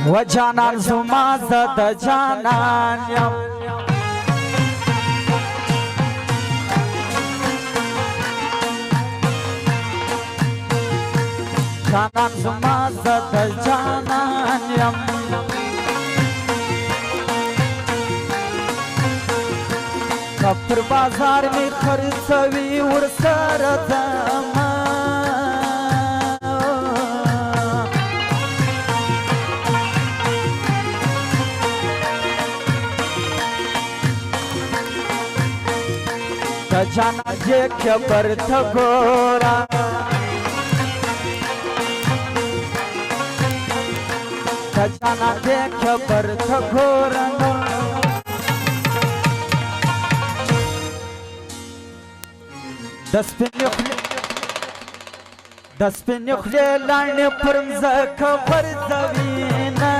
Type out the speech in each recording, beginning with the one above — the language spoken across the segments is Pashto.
و جانان زما زد جانان یم جانان زما زد جانان یم کپر بازار می خرڅوي ورسره ځمه د جانان دې کبر ته ګوره د جانان دې کبر ته ګوره د سپینې خولې لاندې پر مځکه غورځوینه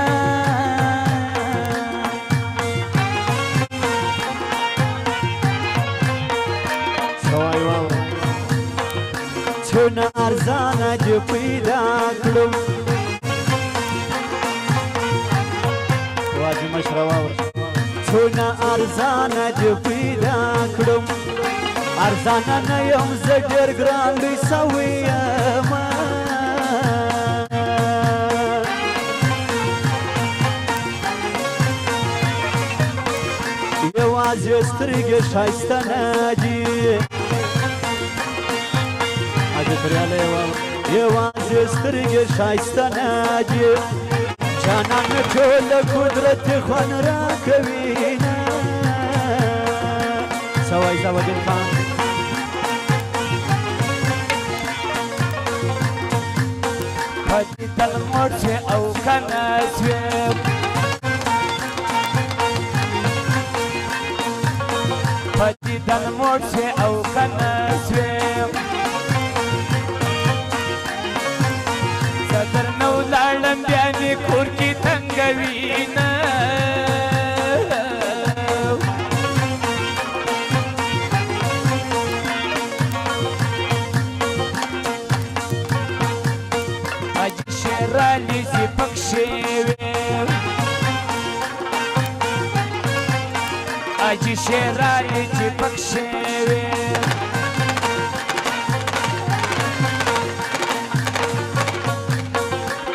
څونه ارزانه دې پیدا کړم واجب مشره واوره څونه ارزانه دې پیدا کړم ارزانه نه یم زه ډېر ګران لوی سوی یم یوازې سترګې ښایسته نه دي یوازې سترګې ښایسته نه دي جانان مې ټوله قدرت خوند راکوي نه سوای زاودین خان پدیدن مرچه او کنه سویم پدیدن مرچه او کنه سویم زدر نو لالم بیانی کور کی تنگوینه رالیزی پکشیویم آجی شیرالیزی پکشیویم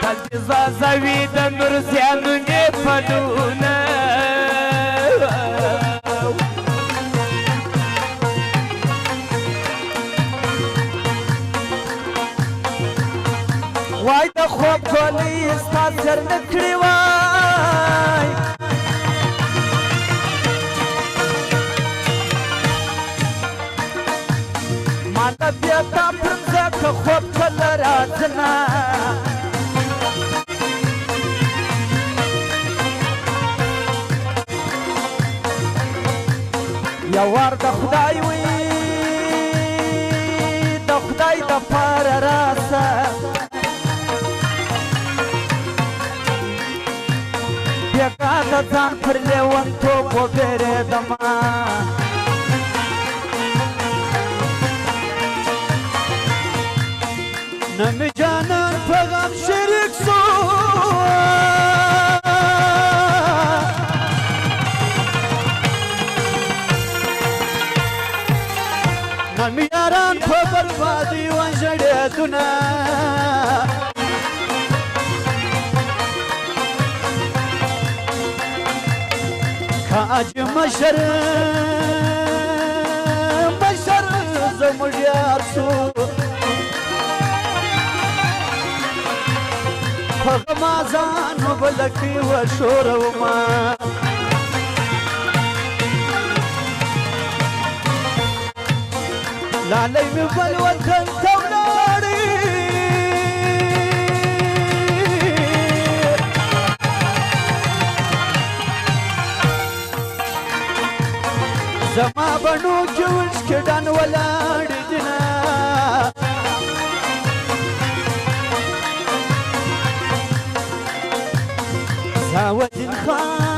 تل دی زازوی د نورزیانو نی پلونه وای د خوب ګولۍ ستا سر نه کړې وای ما ته بیا تا پر مځکه خوب کله راځنه یو وار د خدای وي د خدای دپاره راسه بېګا د ځان پر لیونتوب وبېرېدمه نه مې جانان په غم شریک سو نه مې یاران په بربادي وژړېدونه حاج مشر زموږ یار سو په غمازانو بلکې وشورومه لالی مې بل وطن ته ولاړې زما بڼو کې وشکې ډان ولاړې دینه زاودین خان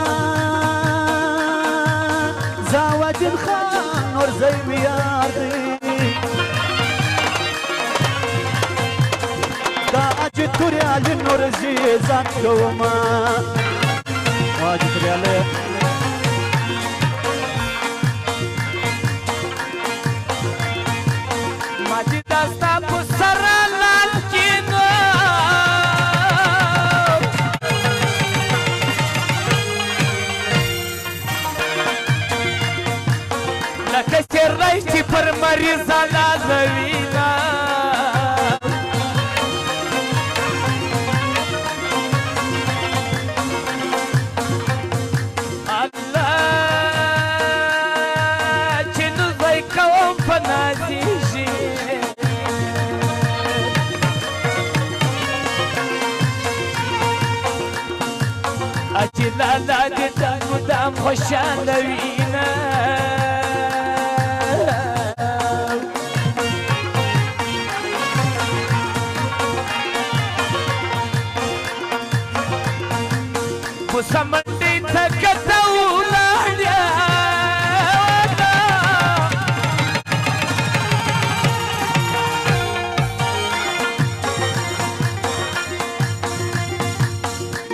نورزی میار دی دا اجی توريالي نور زيزان كوما واجي توريالي ماجي داستا بسرا لالكينو لکه چرای چې پر مریض لازوینا الله چې نو زای کوم په نازیږي اچې لالا دې د مدام خوشاله وینا سمندی تکتا ولاړیا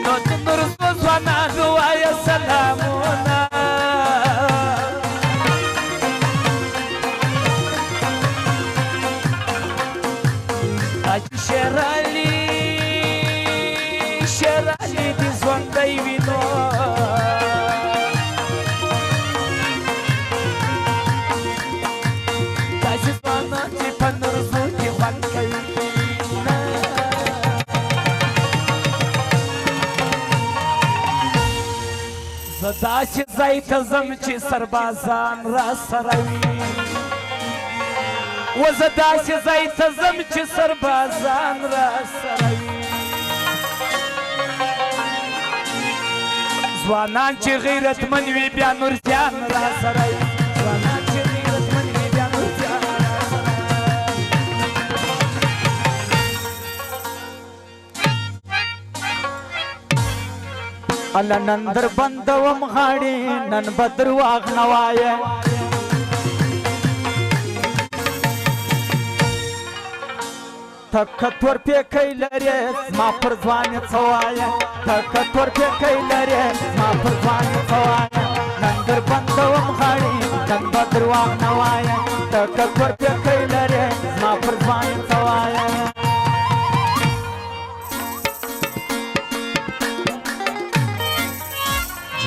نو د نور ځوانانو وایا سلامونه اج شرالی شرالی دې ژوندی وینو داسې ځوانان چې په نورزو کې خوند کوي زه داسې ځای ته ځم چې سربازان را سره وي و زه داسې ځای ته ځم چې سربازان را سره وي ځوانان چې غیرتمن وي بیا نورزیان را سره وي ځوانان چې غیرتمن وي بیا نورزیان را سره الله نن در بندوم غاړي نن به درواغ نه وایه تک تور پیکی لري ما پر ځواني څه وایه تک تور پیکی لري ما پر ځواني څه وایه نن در بندوم غاړي نن به درواغ نه وایه تک تور پیکی لري ما پر ځواني څه وایه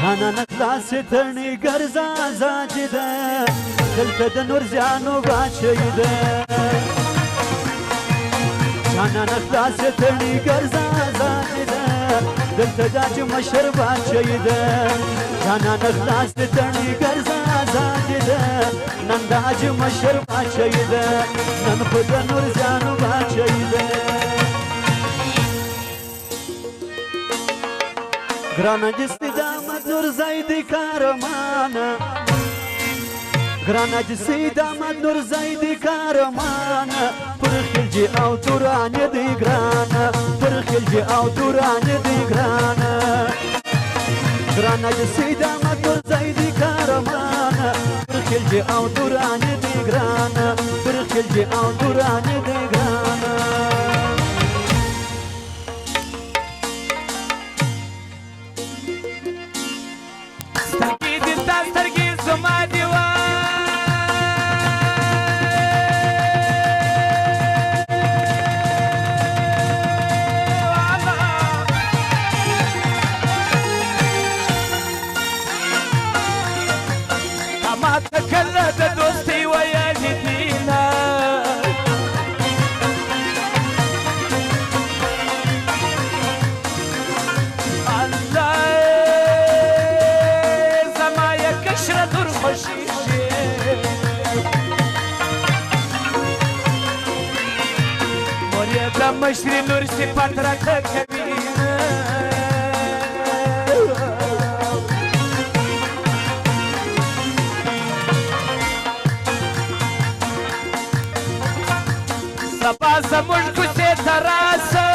جانان خلاصې تڼۍ ګرځه ازادي ده دلته د نورزیانو باچهي ده جانان خلاصې تڼۍ ګرځه ازادي ده دلته د حاجي مشر باچهي ده جانان خلاصې تڼۍ ګرځه ازادي ده نن د حاجي مشر باچهي ده نن خو د نورزیانو باچهي ده ګرانه جستی د احمد نورزی د کارمانه ګرانه جستی د احمد نورزی د کارمانه پر خلجي او دورانې د ګرانه پر خلجي او دورانې د ګرانه ګرانه جستی د احمد نورزی د کارمانه پر خلجي او دورانې د ګرانه پر خلجي او دورانې د ګرانه مشري نور صفات راته کوي سبا زموږ کوڅې ته راسه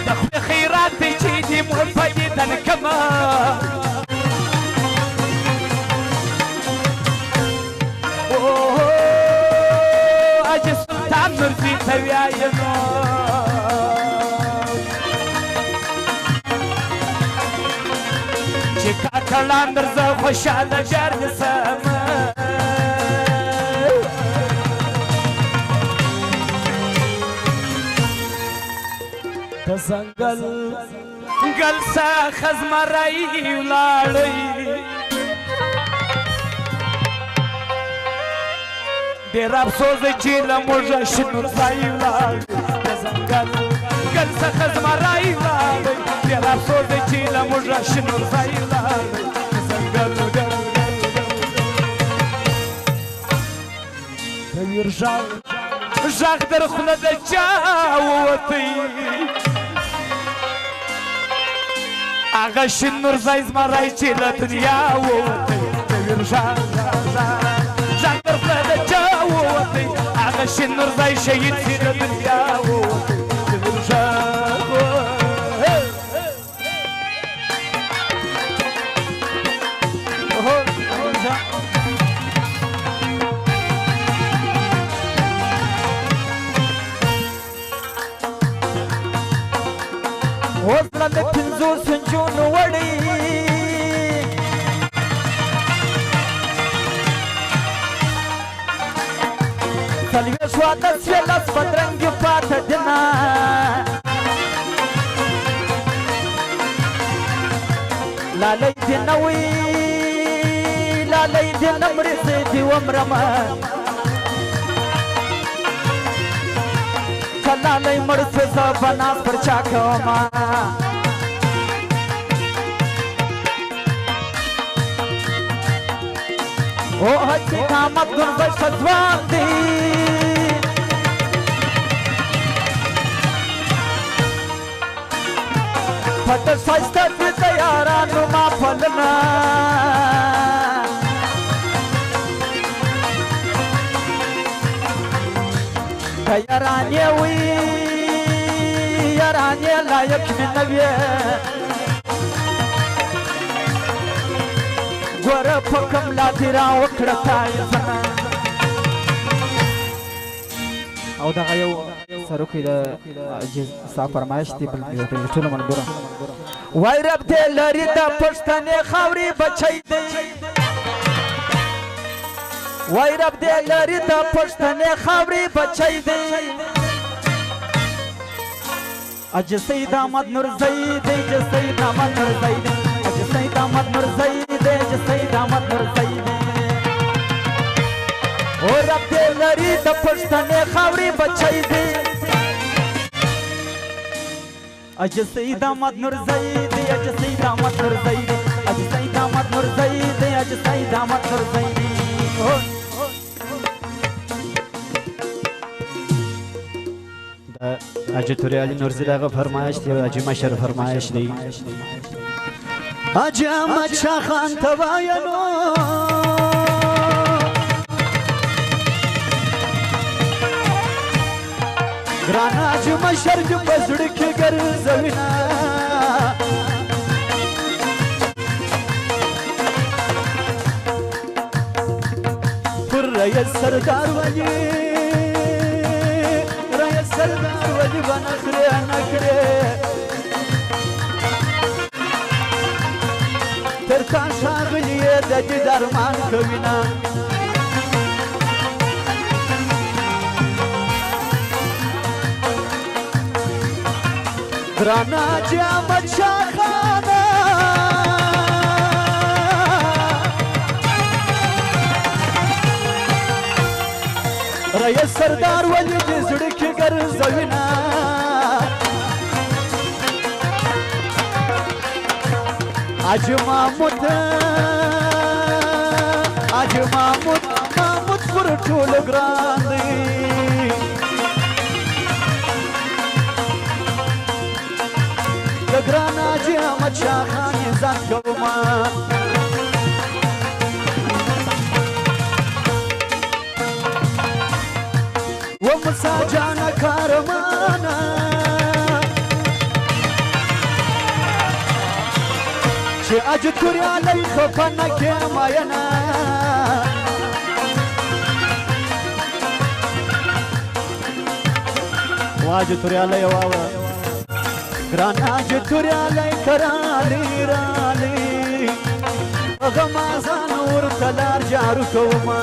د خپل خیرات چې دې محبت چلن کما اجي سلطان نورزي توياينو چي کاکلان درزه خوشاله گردسم دزنگل گل سا خزمرائی ولاړی ډېر افسوس دی چې له موږه شنور ځای ولاړی دزنګل گل سا خزمرائی ولاړی ډېر افسوس دی چې له موږه شنور ځای ولاړی دزنګل د ویر غږ در خوله د چا ووتی هغه شین نورځی زمری چې له دنیا ووتی د ویر غږ در خوله د چا ووتی هغه شین نورځی شهید چې له دنیا ووتی د ویر غږ اوس له مې پنځو سنجونو وړي څلوېښت واته څوارلس بدرنګې پاته دینه لالی دې نه وي لالی دې نه مړې زه دې ومرمه لالی مړ شو زه به ناز پر چا کومه او هسې قامت ګنبد ښه ځوان دی پټه ښایسته کړي د یارانو ما پلونه که یارانې وي یارانې لایق مې نه وې ګوره په کوم لا دې راوکړه تایزنه او دغه یو سروکی د ستا فرمایش دی ټولو ملګرو وای رب دې لري د پښتنې خاورې بچی دی وای رب دې لري د پښتنې خاورې بچی دی اجي سيد احمد نورزي دی اجي سيد احمد نورزي دی اجي سيد احمد نورزي دی اجي سيد احمد نورزي دی او رب دې لري د پښتنې خاورې بچی دی اجي سيد احمد نورزي دی اجي سيد احمد نورزي دی اجي سيد احمد نورزي دی اجي سيد احمد نورزي دی اجي توري علي نورزي دغه فرمایش دی اجي مشر فرمایش دی اجي احمد شاه خان ته وایو ګران اجي مشر جو پزړ کې ګرځوینا پر رئیس سردار ولی سردار ولی بنخره نکره تر تا شاغلیه د دې درمان کوینا ګرانا چې احمد شاه خانه رئیس سردار ولی دې زړه کې ګرځوینا اج محمود پر ټول ګران دی د ګران اج احمد شاه خان ځان کوما ومسا جانا کارمانا اجد كوري علي خفنك يا ماينا واجد كوري علي واوا گران اجد كوري علي كرالي رالي غمازان ورتلار جارو كوما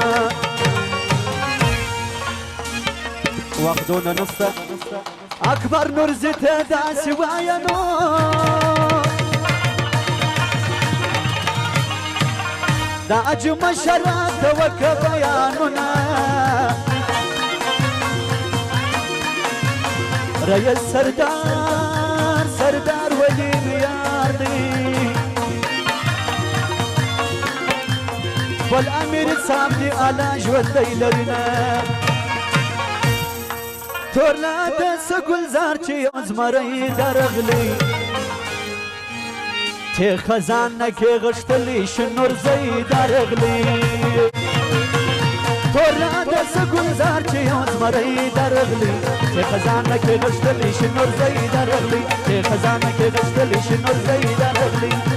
وقدونا نصة اكبر نور زيت داسي وعينو دا اجمل شرات وكبياننا ريا السردار سردار ولي رياضي والامير صامدي على جود ليلنا تورلا دس گلزار چی ازمري درغلي تي خزانه كي غشتلي شنور زي درغلي تورلا دس گلزار چی ازمري درغلي تي خزانه كي غشتلي شنور زي درغلي تي خزانه كي غشتلي شنور زي درغلي